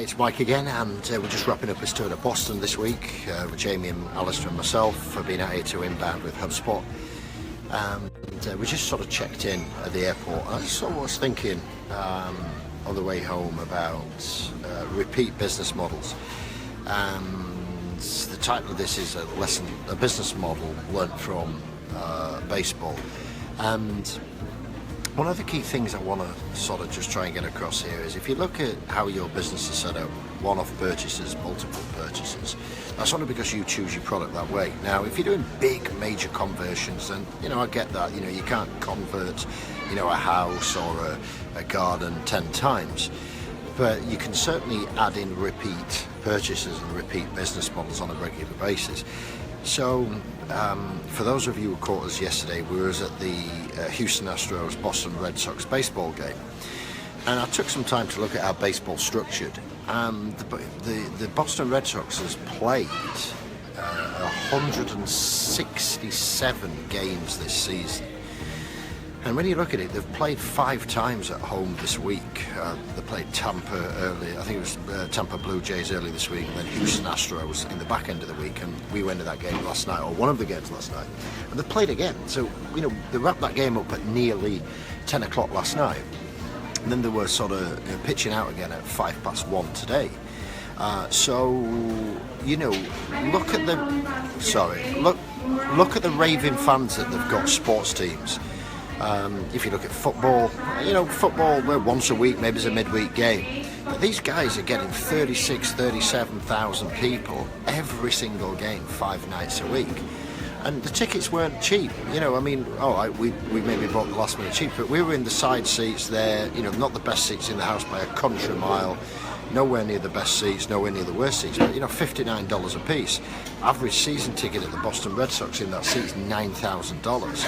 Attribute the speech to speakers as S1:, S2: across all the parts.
S1: it's Mike again, and we're just wrapping up his tour to Boston this week with Jamie and Alistair and myself for being out here to Inbound with HubSpot. And we just sort of checked in at the airport. I sort of was thinking on the way home about repeat business models. And the title of this is a business model learnt from baseball. And one of the key things I want to sort of just try and get across here is if you look at how your business is set up, one-off purchases, multiple purchases, that's only because you choose your product that way. Now, if you're doing big, major conversions, then, I get that. You can't convert, a house or a garden 10 times. But you can certainly add in repeat purchases and repeat business models on a regular basis. So, for those of you who caught us yesterday, we were at the Houston Astros Boston Red Sox baseball game, and I took some time to look at how baseball's structured. The Boston Red Sox has played 167 games this season. And when you look at it, they've played 5 times at home this week. They played Tampa early, I think it was Tampa Blue Jays early this week, and then Houston Astros in the back end of the week, and we went to that game last night, or one of the games last night, and they played again. So, they wrapped that game up at nearly 10 o'clock last night, and then they were sort of pitching out again at 1:05 today. Look at the raving fans that they've got, sports teams. If you look at football, we're once a week, maybe it's a midweek game. But these guys are getting 37,000 people every single game, 5 nights a week. And the tickets weren't cheap. We maybe bought the last minute cheap, but we were in the side seats there, not the best seats in the house by a country mile. Nowhere near the best seats, nowhere near the worst seats, but $59 a piece. Average season ticket at the Boston Red Sox in that seat is $9,000.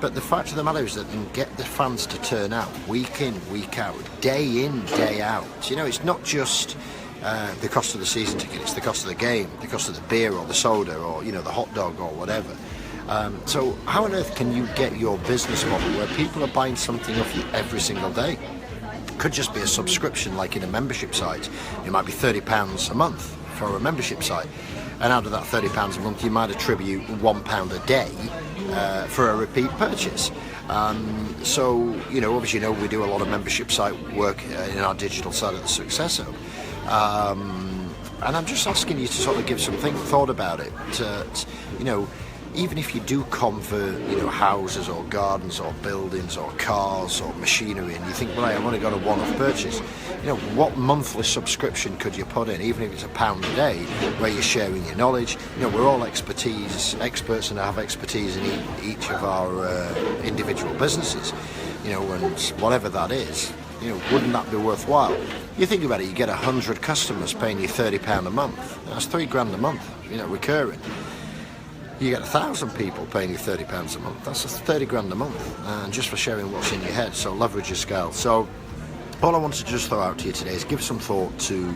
S1: But the fact of the matter is that they can get the fans to turn out week in, week out, day in, day out. It's not just the cost of the season ticket, it's the cost of the game, the cost of the beer or the soda or, the hot dog or whatever. So how on earth can you get your business model where people are buying something off you every single day? Could just be a subscription like in a membership site. It might be £30 a month for a membership site. And out of that £30 a month, you might attribute £1 a day for a repeat purchase. Obviously, we do a lot of membership site work in our digital side of the Success Hub. And I'm just asking you to sort of give some thought about it. Even if you do convert, houses or gardens or buildings or cars or machinery, and you think, right, I want to go to one-off purchase, what monthly subscription could you put in, even if it's £1 a day, where you're sharing your knowledge? We're all experts and have expertise in each of our individual businesses, and whatever that is, wouldn't that be worthwhile? You think about it, you get 100 customers paying you £30 a month. That's £3,000 a month, recurring. You get 1,000 people paying you £30 a month. That's £30,000 a month, and just for sharing what's in your head. So leverage your scale. So all I wanted to just throw out to you today is give some thought to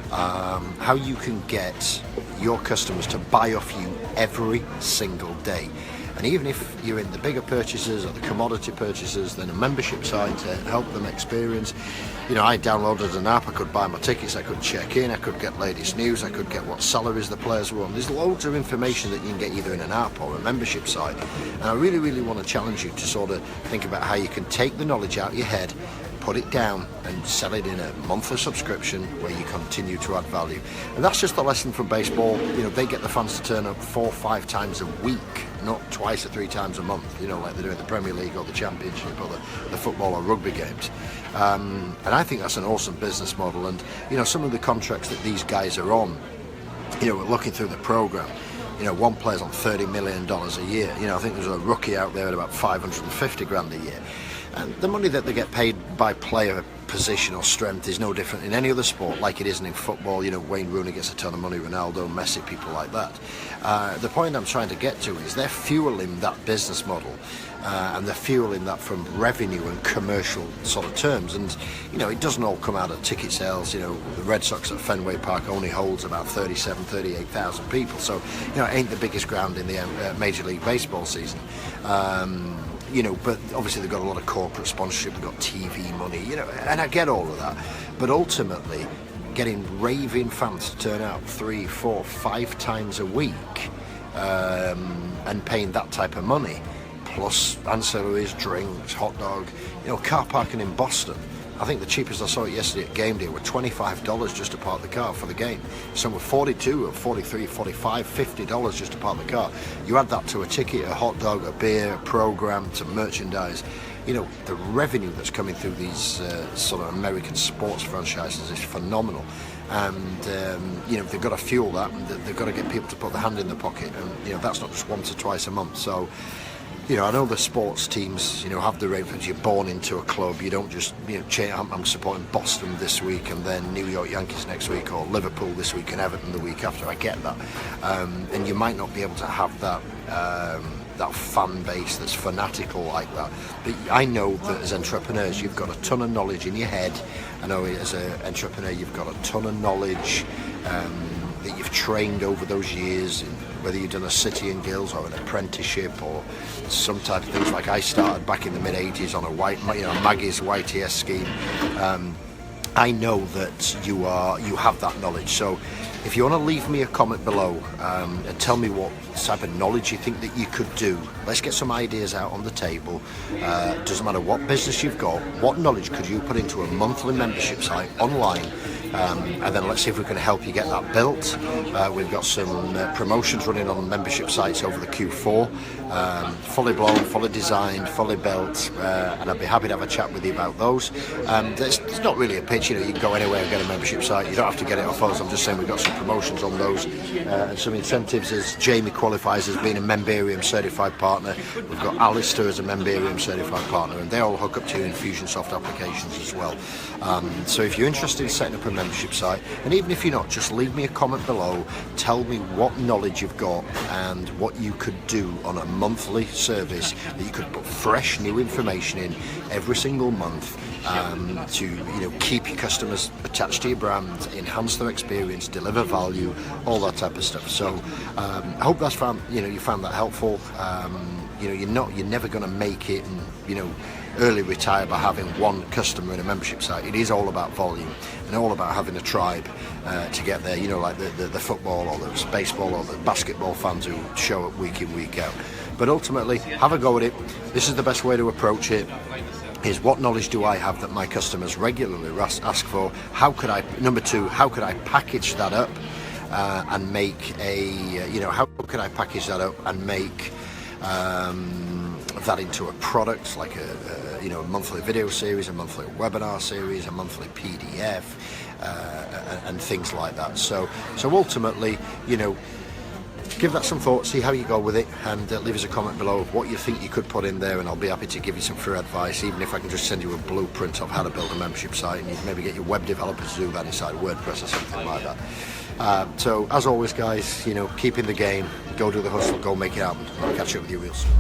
S1: how you can get your customers to buy off you every single day. And even if you're in the bigger purchases or the commodity purchases, then a membership site to help them experience. I downloaded an app, I could buy my tickets, I could check in, I could get latest news, I could get what salaries the players were on. There's loads of information that you can get either in an app or a membership site. And I really, really want to challenge you to sort of think about how you can take the knowledge out of your head, put it down and sell it in a monthly subscription where you continue to add value. And that's just the lesson from baseball. They get the fans to turn up 4 or 5 times a week, not twice or 3 times a month, like they do in the Premier League or the Championship or the football or rugby games. And I think that's an awesome business model. And, some of the contracts that these guys are on, looking through the program, one player's on $30 million a year. I think there's a rookie out there at about $550,000 a year. And the money that they get paid by player position or strength is no different in any other sport, like it isn't in football. Wayne Rooney gets a ton of money, Ronaldo, Messi, people like that. The point I'm trying to get to is they're fueling that business model, and they're fueling that from revenue and commercial sort of terms. And it doesn't all come out of ticket sales. The Red Sox at Fenway Park only holds about 38,000 people, so it ain't the biggest ground in the Major League Baseball season. But obviously they've got a lot of corporate sponsorship, they've got TV money, and I get all of that. But ultimately, getting raving fans to turn out 3, 4, 5 times a week, and paying that type of money, plus ancillaries, drinks, hot dog. Car parking in Boston, I think the cheapest I saw it yesterday at game day were $25 just to park the car for the game. Some were $42 or $43, $45, $50 just to park the car. You add that to a ticket, a hot dog, a beer, a program, to merchandise. The revenue that's coming through these sort of American sports franchises is phenomenal. And they've got to fuel that, and they've got to get people to put their hand in their pocket, and that's not just once or twice a month. So I know the sports teams, have the arrangements. You're born into a club. You don't just, I'm supporting Boston this week and then New York Yankees next week, or Liverpool this week and Everton the week after. I get that. And you might not be able to have that fan base that's fanatical like that. But I know that as entrepreneurs, you've got a ton of knowledge in your head. I know as an entrepreneur, you've got a ton of knowledge that you've trained over those years, whether you've done a City and Guilds or an apprenticeship or some type of things. Like I started back in the mid-80s on a Maggie's YTS scheme. I know that you have that knowledge. So if you want to leave me a comment below and tell me what type of knowledge you think that you could do, let's get some ideas out on the table. Doesn't matter what business you've got, what knowledge could you put into a monthly membership site online, and then let's see if we can help you get that built. We've got some promotions running on membership sites over the Q4, fully blown, fully designed, fully built, and I'd be happy to have a chat with you about those. It's not really a pitch, you can go anywhere and get a membership site. You don't have to get it off us. I'm just saying we've got some promotions on those, and some incentives as Jamie qualifies as being a Membarium certified partner. We've got Alistair as a Membarium certified partner, and they all hook up to Infusionsoft applications as well. So if you're interested in setting up a membership site, and even if you're not, just leave me a comment below. Tell me what knowledge you've got and what you could do on a monthly service that you could put fresh new information in every single month, to keep your customers attached to your brand, enhance their experience, deliver value, all that type of stuff. So I hope that's you found that helpful. You're never going to make it and early retire by having one customer in a membership site. It is all about volume and all about having a tribe to get there. Like the football or the baseball or the basketball fans who show up week in, week out. But ultimately, have a go at it. This is the best way to approach it. Is what knowledge do I have that my customers regularly ask for? Number two, how could I package that up and make how could I package that up and make that into a product, like a monthly video series, a monthly webinar series, a monthly PDF, and things like that. So ultimately, give that some thought, see how you go with it, and leave us a comment below of what you think you could put in there, and I'll be happy to give you some free advice, even if I can just send you a blueprint of how to build a membership site, and you can maybe get your web developers to do that inside WordPress or something like that. So as always, guys, keep in the game, go do the hustle, go make it happen. I'll catch up with you real soon.